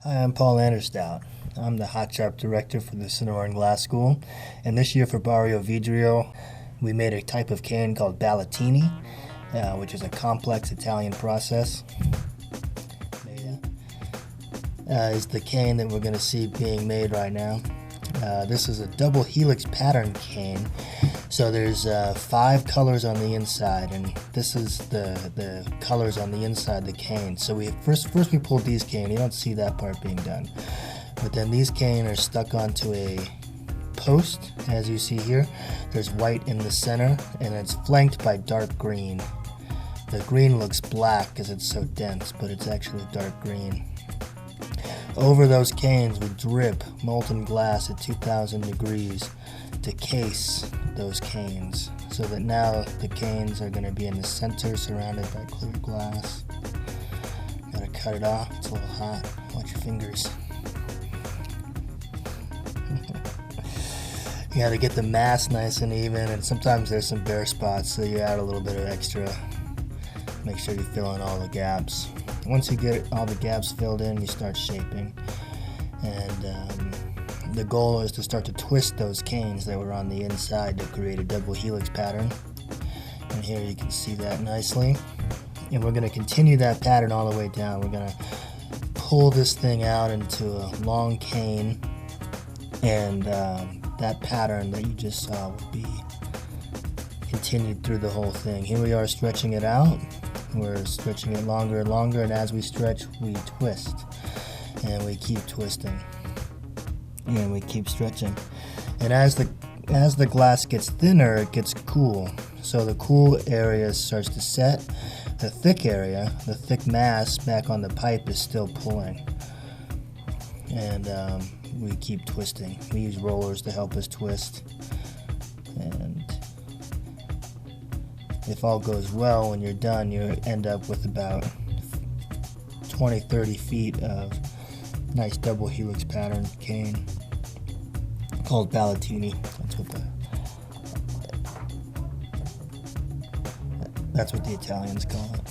Hi, I'm Paul Anderstout. I'm the Hot Sharp Director for the Sonoran Glass School, and this year for Barrio Vidrio, we made a type of cane called ballatini, which is a complex Italian process. Is the cane that we're going to see being made right now. This is a double helix pattern cane, so there's 5 colors on the inside, and this is the colors on the inside the cane. So we first we pulled these cane. You don't see that part being done, but then these cane are stuck onto a post, as you see here. There's white in the center, and it's flanked by dark green. The green looks black because it's so dense, but it's actually dark green. Over those canes we drip molten glass at 2,000 degrees to case those canes, so that now the canes are going to be in the center surrounded by clear glass. Gotta cut it off, it's a little hot. Watch your fingers. You gotta get the mass nice and even, and sometimes there's some bare spots, so you add a little bit of extra. Make sure you fill in all the gaps. Once you get all the gaps filled in, you start shaping. And the goal is to start to twist those canes that were on the inside to create a double helix pattern. And here you can see that nicely. And we're going to continue that pattern all the way down. We're going to pull this thing out into a long cane, and that pattern that you just saw will be continued through the whole thing. Here we are stretching it out. We're stretching it longer and longer, and as we stretch, we twist. And we keep twisting. And we keep stretching. And as the glass gets thinner, it gets cool. So the cool area starts to set. The thick area, the thick mass back on the pipe is still pulling. And we keep twisting. We use rollers to help us twist. And if all goes well, when you're done, you end up with about 20-30 feet of nice double helix pattern cane called ballatini. That's what the Italians call it.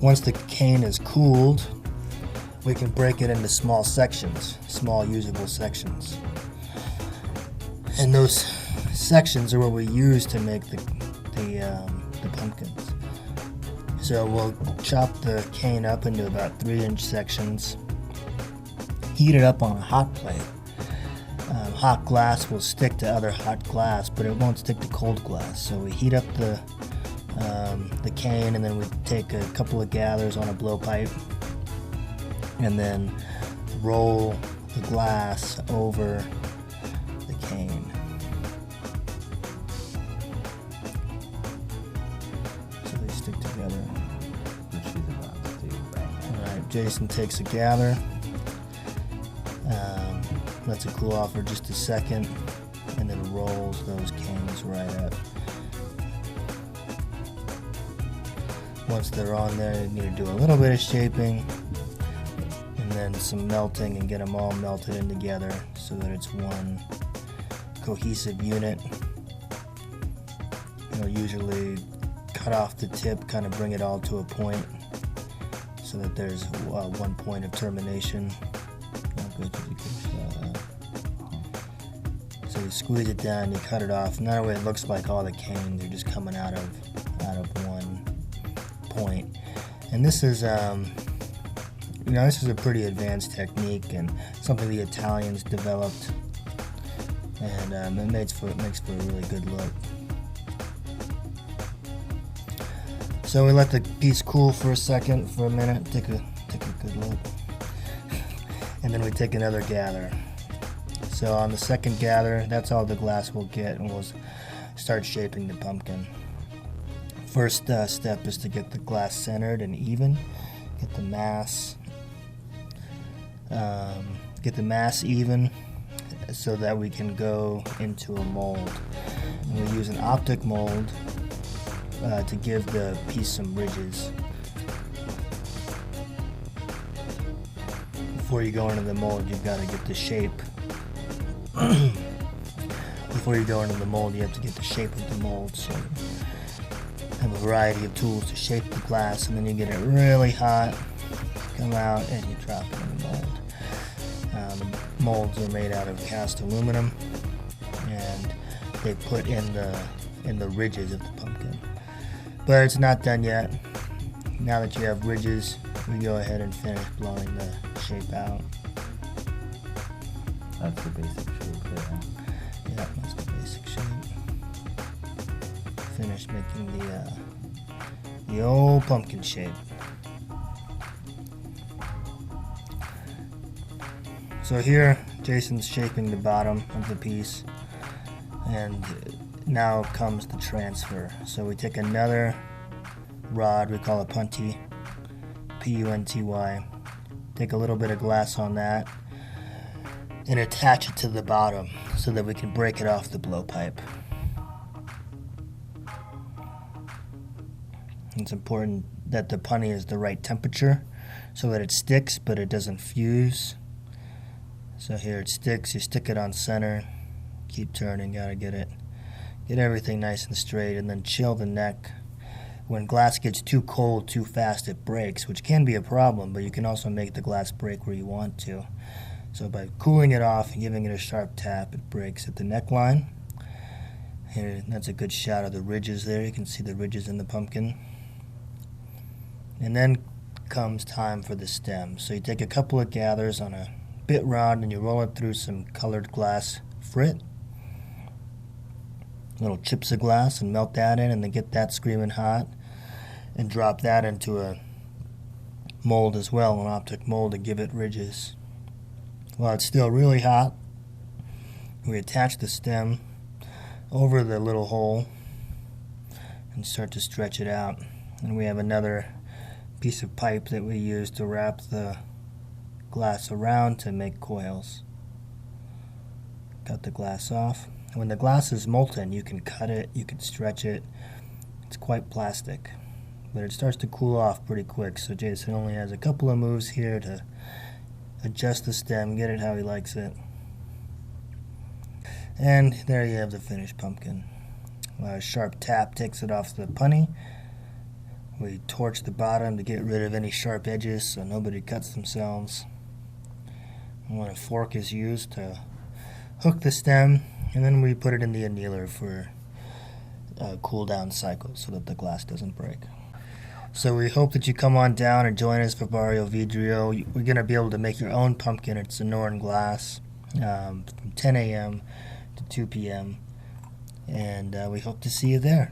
Once the cane is cooled, we can break it into small sections, small usable sections. And those sections are what we use to make the pumpkins. So we'll chop the cane up into about 3-inch sections, heat it up on a hot plate. Hot glass will stick to other hot glass, but it won't stick to cold glass. So we heat up the cane, and then we take a couple of gathers on a blowpipe, and then roll the glass over the cane. Stick together. Alright, Jason takes a gather, lets it cool off for just a second, and then rolls those canes right up. Once they're on there, you need to do a little bit of shaping and then some melting and get them all melted in together so that it's one cohesive unit. Usually cut off the tip, kind of bring it all to a point so that there's one point of termination. So you squeeze it down, you cut it off, and that way it looks like all the canes are just coming out of one point. And this is this is a pretty advanced technique and something the Italians developed, and it makes for a really good look. So we let the piece cool for a minute, take a good look, and then we take another gather. So on the second gather, that's all the glass we'll get, and we'll start shaping the pumpkin. First step is to get the glass centered and even, get the mass even, so that we can go into a mold. And we use an optic mold to give the piece some ridges. Before you go into the mold, you've got to get the shape. Before you go into the mold, you have to get the shape of the mold. So you have a variety of tools to shape the glass, and then you get it really hot, come out, and you drop it in the mold. molds are made out of cast aluminum, and they put in the ridges of the pumpkin. But it's not done yet. Now that you have ridges, we go ahead and finish blowing the shape out. That's the basic shape there. Yeah, that's the basic shape. Finish making the old pumpkin shape. So here, Jason's shaping the bottom of the piece, and now comes the transfer. So we take another rod, we call it punty, P-U-N-T-Y, take a little bit of glass on that, and attach it to the bottom so that we can break it off the blowpipe. It's important that the punty is the right temperature so that it sticks but it doesn't fuse. So here it sticks, you stick it on center, keep turning, gotta get everything nice and straight, and then chill the neck. When glass gets too cold too fast, it breaks, which can be a problem, but you can also make the glass break where you want to. So by cooling it off and giving it a sharp tap, it breaks at the neckline. And that's a good shot of the ridges there. You can see the ridges in the pumpkin. And then comes time for the stem. So you take a couple of gathers on a bit rod and you roll it through some colored glass frit. Little chips of glass, and melt that in, and then get that screaming hot and drop that into a mold as well, an optic mold, to give it ridges. While it's still really hot, we attach the stem over the little hole and start to stretch it out. And we have another piece of pipe that we use to wrap the glass around to make coils. Cut the glass off. When the glass is molten, you can cut it, you can stretch it. It's quite plastic, but it starts to cool off pretty quick. So Jason only has a couple of moves here to adjust the stem, get it how he likes it. And there you have the finished pumpkin. A sharp tap takes it off the punny. We torch the bottom to get rid of any sharp edges so nobody cuts themselves. And when a fork is used to hook the stem, and then we put it in the annealer for a cool down cycle so that the glass doesn't break. So we hope that you come on down and join us for Barrio Vidrio. We're going to be able to make your own pumpkin at Sonoran Glass from 10 a.m. to 2 p.m. And we hope to see you there.